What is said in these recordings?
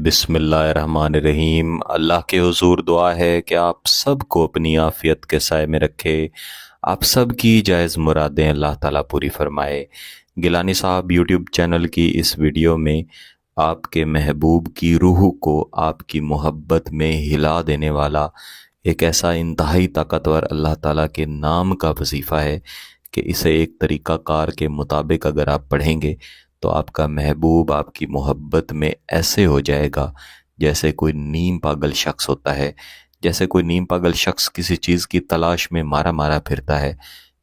बिस्मिल्लाहिर्रहमानिर्रहीम। अल्लाह के हुजूर दुआ है कि आप सब को अपनी आफियत के साए में रखे, आप सब की जायज़ मुरादें अल्लाह ताला पूरी फरमाए। गिलानी साहब यूट्यूब चैनल की इस वीडियो में आपके महबूब की रूह को आपकी मोहब्बत में हिला देने वाला एक ऐसा इंतहाई ताकतवर अल्लाह ताला के नाम का वजीफ़ा है कि इसे एक तरीक़ा कार के मुताबिक अगर आप पढ़ेंगे तो आपका महबूब आपकी मोहब्बत में ऐसे हो जाएगा जैसे कोई नीम पागल शख्स होता है। जैसे कोई नीम पागल शख्स किसी चीज़ की तलाश में मारा मारा फिरता है,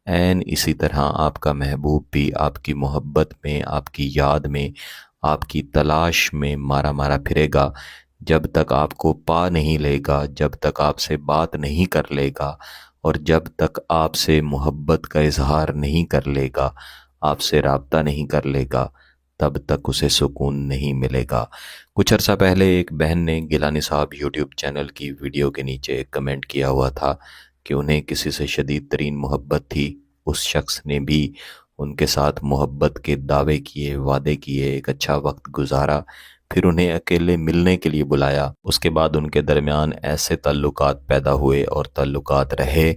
ऐन इसी तरह आपका महबूब भी आपकी मोहब्बत में, आपकी याद में, आपकी तलाश में मारा मारा फिरेगा। जब तक आपको पा नहीं लेगा, जब तक आपसे बात नहीं कर लेगा और जब तक आपसे मोहब्बत का इजहार नहीं कर लेगा, आपसे राब्ता नहीं कर लेगा, तब तक उसे सुकून नहीं मिलेगा। कुछ अर्सा पहले एक बहन ने गिलानी साहब यूट्यूब चैनल की वीडियो के नीचे कमेंट किया हुआ था कि उन्हें किसी से शदीद तरीन मोहब्बत थी। उस शख्स ने भी उनके साथ मोहब्बत के दावे किए, वादे किए, एक अच्छा वक्त गुजारा, फिर उन्हें अकेले मिलने के लिए बुलाया। उसके बाद उनके दरमियान ऐसे ताल्लुकात पैदा हुए और ताल्लुकात रहे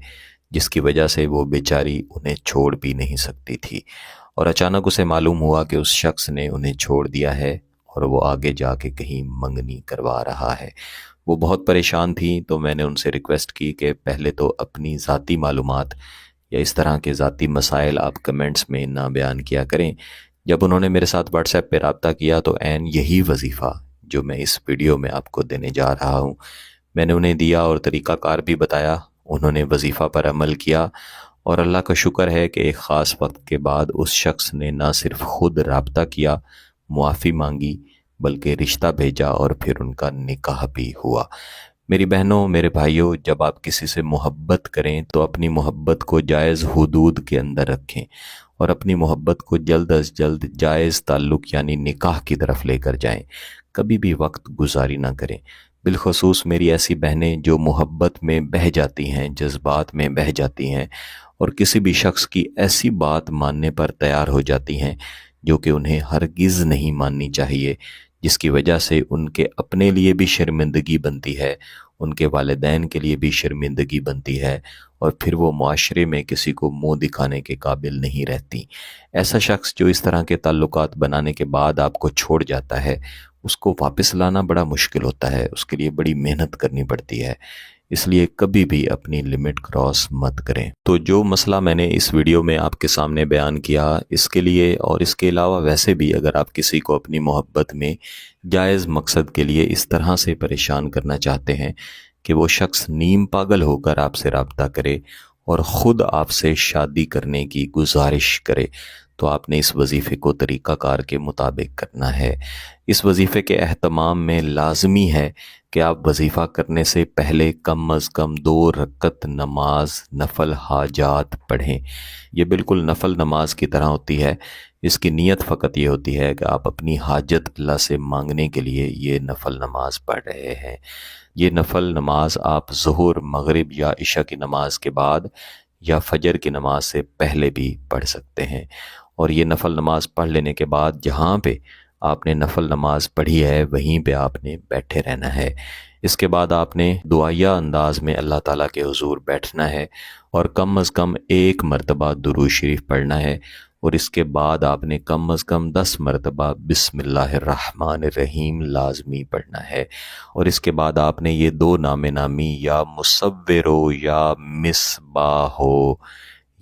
जिसकी वजह से वो बेचारी उन्हें छोड़ भी नहीं सकती थी। और अचानक उसे मालूम हुआ कि उस शख्स ने उन्हें छोड़ दिया है और वो आगे जाके कहीं मंगनी करवा रहा है। वो बहुत परेशान थी, तो मैंने उनसे रिक्वेस्ट की कि पहले तो अपनी ज़ाती मालूमात या इस तरह के ज़ाती मसाइल आप कमेंट्स में ना बयान किया करें। जब उन्होंने मेरे साथ व्हाट्सएप पे रब्ता किया तो ऐन यही वजीफ़ा जो मैं इस वीडियो में आपको देने जा रहा हूँ मैंने उन्हें दिया और तरीक़ाकार भी बताया। उन्होंने वजीफ़ा पर अमल किया और अल्लाह का शुक्र है कि एक ख़ास वक्त के बाद उस शख्स ने ना सिर्फ ख़ुद रब्ता किया, मुआफ़ी मांगी, बल्कि रिश्ता भेजा और फिर उनका निकाह भी हुआ। मेरी बहनों, मेरे भाइयों, जब आप किसी से मोहब्बत करें तो अपनी मोहब्बत को जायज़ हुदूद के अंदर रखें और अपनी मोहब्बत को जल्द अज जल्द जायज़ ताल्लुक़ यानी निकाह की तरफ लेकर जाएं। कभी भी वक्त गुजारी ना करें। बिलखसूस मेरी ऐसी बहनें जो मोहब्बत में बह जाती हैं, जज्बात में बह जाती हैं और किसी भी शख्स की ऐसी बात मानने पर तैयार हो जाती हैं जो कि उन्हें हरगिज़ नहीं माननी चाहिए, जिसकी वजह से उनके अपने लिए भी शर्मिंदगी बनती है, उनके वालिदैन के लिए भी शर्मिंदगी बनती है और फिर वो मुआशरे में किसी को मुंह दिखाने के काबिल नहीं रहती। ऐसा शख्स जो इस तरह के ताल्लुकात बनाने के बाद आपको छोड़ जाता है, उसको वापस लाना बड़ा मुश्किल होता है, उसके लिए बड़ी मेहनत करनी पड़ती है। इसलिए कभी भी अपनी लिमिट क्रॉस मत करें। तो जो मसला मैंने इस वीडियो में आपके सामने बयान किया, इसके लिए और इसके अलावा वैसे भी अगर आप किसी को अपनी मोहब्बत में जायज़ मकसद के लिए इस तरह से परेशान करना चाहते हैं कि वो शख्स नीम पागल होकर आपसे रब्ता करे और ख़ुद आपसे शादी करने की गुजारिश करे, तो आपने इस वजीफ़े को तरीक़ाकार के मुताबिक करना है। इस वजीफ़े के एहतमाम में लाजमी है कि आप वजीफ़ा करने से पहले कम अज़ कम 2 रकत नमाज नफल हाजात पढ़ें। ये बिल्कुल नफल नमाज की तरह होती है। इसकी नीयत फ़कत ये होती है कि आप अपनी हाजत अल्लाह से मांगने के लिए ये नफल नमाज पढ़ रहे हैं। ये नफल नमाज आप ज़ुहर, मगरिब या इशा की नमाज के बाद या फजर की नमाज से पहले भी पढ़ सकते हैं। और ये नफल नमाज पढ़ लेने के बाद जहाँ पे आपने नफल नमाज पढ़ी है वहीं पे आपने बैठे रहना है। इसके बाद आपने दुआया अंदाज में अल्लाह ताला के हुजूर बैठना है और कम अज़ कम 1 मरतबा दुरूद शरीफ पढ़ना है और इसके बाद आपने कम अज़ कम 10 मरतबा बिस्मिल्लाहिर्रहमानिर्रहीम लाजमी पढ़ना है। और इसके बाद आपने ये 2 नामे नामी या मुसव्विरो या मिसबाहो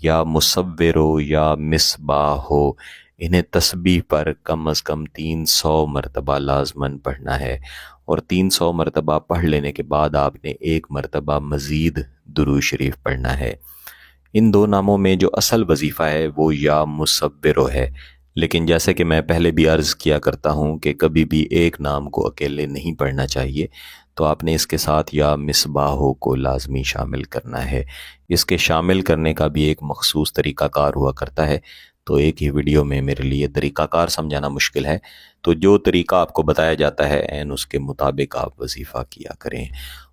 या मुसव्विरो या मिसबाहो, इन्हें तस्बीह पर कम अज़ कम 300 मरतबा लाजमन पढ़ना है। और 300 मरतबा पढ़ लेने के बाद आपने 1 मरतबा मज़ीद दुरूद शरीफ पढ़ना है। इन 2 नामों में जो असल वजीफ़ा है वो या मुसव्विरो है, लेकिन जैसे कि मैं पहले भी अर्ज़ किया करता हूँ कि कभी भी एक नाम को अकेले नहीं पढ़ना चाहिए, तो आपने इसके साथ या मिसबाहो को लाजमी शामिल करना है। इसके शामिल करने का भी एक मखसूस तरीक़ाकार हुआ करता है, तो एक ही वीडियो में मेरे लिए तरीक़ाकार समझाना मुश्किल है, तो जो तरीक़ा आपको बताया जाता है ऐन उसके मुताबिक आप वजीफ़ा किया करें।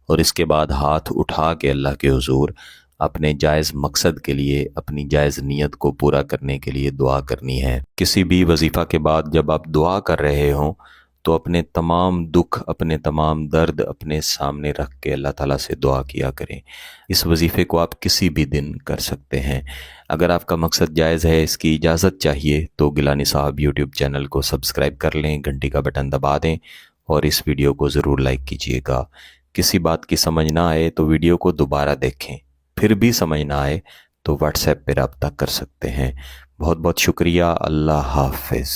और इसके बाद हाथ उठा के अल्लाह के हुजूर अपने जायज़ मकसद के लिए, अपनी जायज़ नीयत को पूरा करने के लिए दुआ करनी है। किसी भी वजीफ़ा के बाद जब आप दुआ कर रहे हों تو اپنے تمام دکھ، اپنے تمام درد اپنے سامنے رکھ کے اللہ تعالیٰ سے دعا کیا کریں۔ اس وظیفے کو آپ کسی بھی دن کر سکتے ہیں۔ اگر آپ کا مقصد جائز ہے، اس کی اجازت چاہیے، تو گیلانی صاحب یوٹیوب چینل کو سبسکرائب کر لیں، گھنٹی کا بٹن دبا دیں اور اس ویڈیو کو ضرور لائک کیجیے گا۔ کسی بات کی سمجھ نہ آئے تو ویڈیو کو دوبارہ دیکھیں، پھر بھی سمجھ نہ آئے تو واٹس ایپ پہ رابطہ کر سکتے ہیں۔ بہت بہت شکریہ۔ اللہ حافظ۔